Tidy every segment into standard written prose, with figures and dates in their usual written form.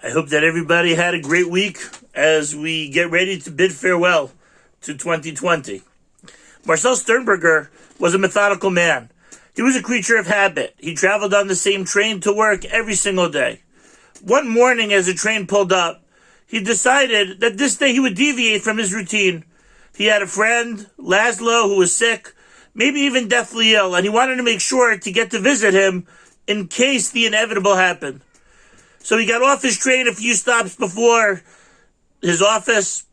I hope that everybody had a great week as we get ready to bid farewell to 2020. Marcel Sternberger was a methodical man. He was a creature of habit. He traveled on the same train to work every single day. One morning as the train pulled up, he decided that this day he would deviate from his routine. He had a friend, Laszlo, who was sick, maybe even deathly ill, and he wanted to make sure to get to visit him in case the inevitable happened. So he got off his train a few stops before his office,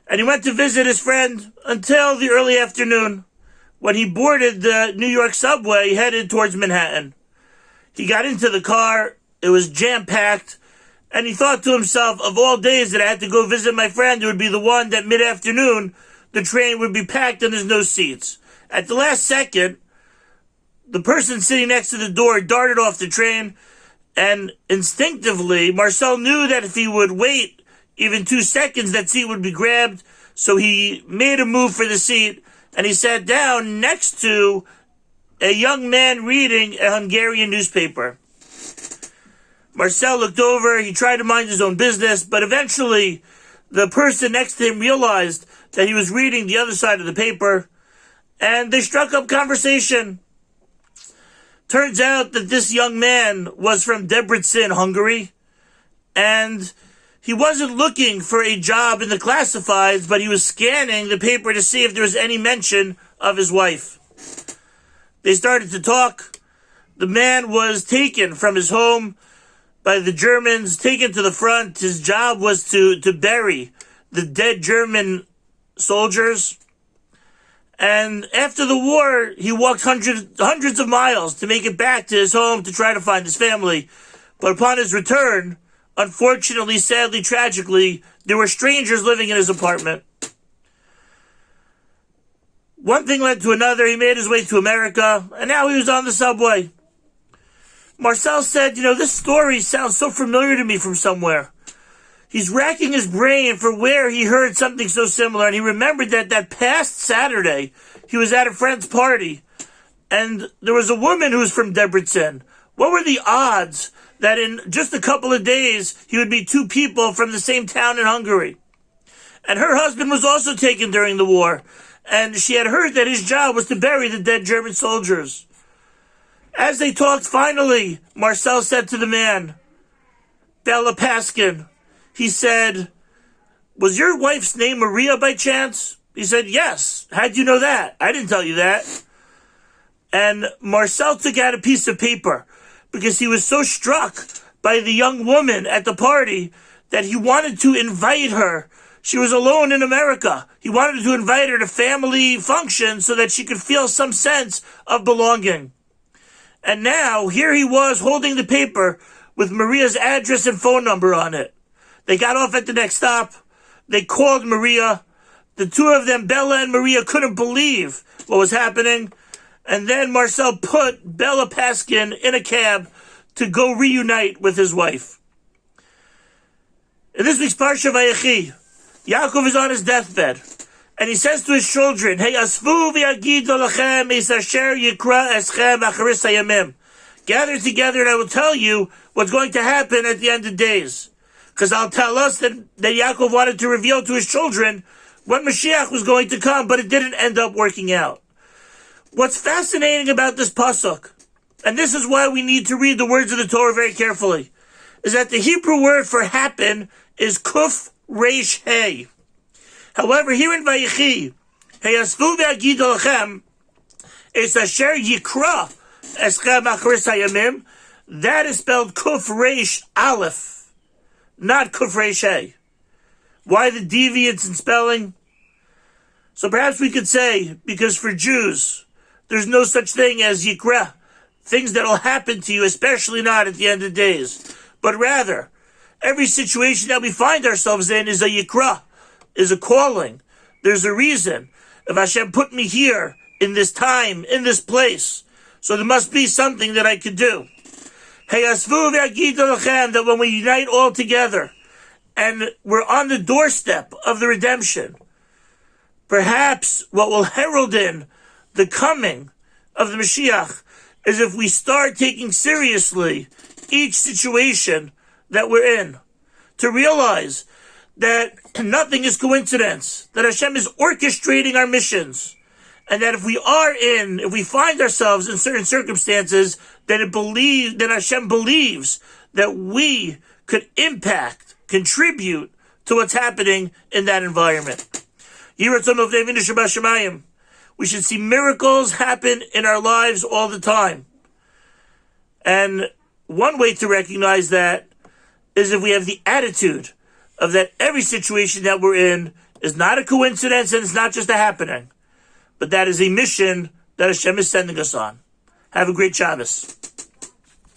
and he went to visit his friend until the early afternoon, when he boarded the New York subway headed towards Manhattan. He got into the car, it was jam-packed, and he thought to himself, of all days that I had to go visit my friend, it would be the one that mid-afternoon the train would be packed and there's no seats. At the last second, the person sitting next to the door darted off the train, and instinctively, Marcel knew that if he would wait even 2 seconds, that seat would be grabbed. So he made a move for the seat, and he sat down next to a young man reading a Hungarian newspaper. Marcel looked over, he tried to mind his own business, but eventually the person next to him realized that he was reading the other side of the paper, and they struck up conversation. Turns out that this young man was from Debrecen, Hungary, and he wasn't looking for a job in the classifieds, but he was scanning the paper to see if there was any mention of his wife. They started to talk. The man was taken from his home by the Germans, taken to the front. His job was to bury the dead German soldiers. And after the war, he walked hundreds of miles to make it back to his home to try to find his family. But upon his return, unfortunately, sadly, tragically, there were strangers living in his apartment. One thing led to another. He made his way to America, and now he was on the subway. Marcel said, this story sounds so familiar to me from somewhere. He's racking his brain for where he heard something so similar, and he remembered that past Saturday, he was at a friend's party, and there was a woman who was from Debrecen. What were the odds that in just a couple of days, he would meet 2 people from the same town in Hungary? And her husband was also taken during the war, and she had heard that his job was to bury the dead German soldiers. As they talked, finally, Marcel said to the man, Bella Paskin, he said, was your wife's name Maria by chance? He said, yes. How'd you know that? I didn't tell you that. And Marcel took out a piece of paper because he was so struck by the young woman at the party that he wanted to invite her. She was alone in America. He wanted to invite her to family functions so that she could feel some sense of belonging. And now, here he was holding the paper with Maria's address and phone number on it. They got off at the next stop. They called Maria. The 2 of them, Bella and Maria, couldn't believe what was happening. And then Marcel put Bella Paskin in a cab to go reunite with his wife. In this week's Parshat VaYechi, Yaakov is on his deathbed. And he says to his children, Hey, asfu v'yagidu lachem es asher yikra eschem acharis hayamim. Gather together and I will tell you what's going to happen at the end of days. Because I'll tell us that Yaakov wanted to reveal to his children when Mashiach was going to come, but it didn't end up working out. What's fascinating about this pasuk, and this is why we need to read the words of the Torah very carefully, is that the Hebrew word for happen is kuf reish hey. However, here in Vayechi, Heyasvu ve'agidu lachem es asher yikra eschem acharis hayamim, that is spelled kuf reish aleph, not kuf reish hey. Why the deviance in spelling? So perhaps we could say, because for Jews, there's no such thing as yikra, things that will happen to you, especially not at the end of days. But rather, every situation that we find ourselves in is a yikra, is a calling. There's a reason. If Hashem put me here, in this time, in this place, so there must be something that I could do. That when we unite all together, and we're on the doorstep of the redemption, perhaps what will herald in the coming of the Mashiach is if we start taking seriously each situation that we're in. to realize that nothing is coincidence, that Hashem is orchestrating our missions, and that if we find ourselves in certain circumstances, then Hashem believes that we could contribute to what's happening in that environment. We should see miracles happen in our lives all the time. And one way to recognize that is if we have the attitude of that every situation that we're in is not a coincidence and it's not just a happening, but that is a mission that Hashem is sending us on. Have a great Shabbos.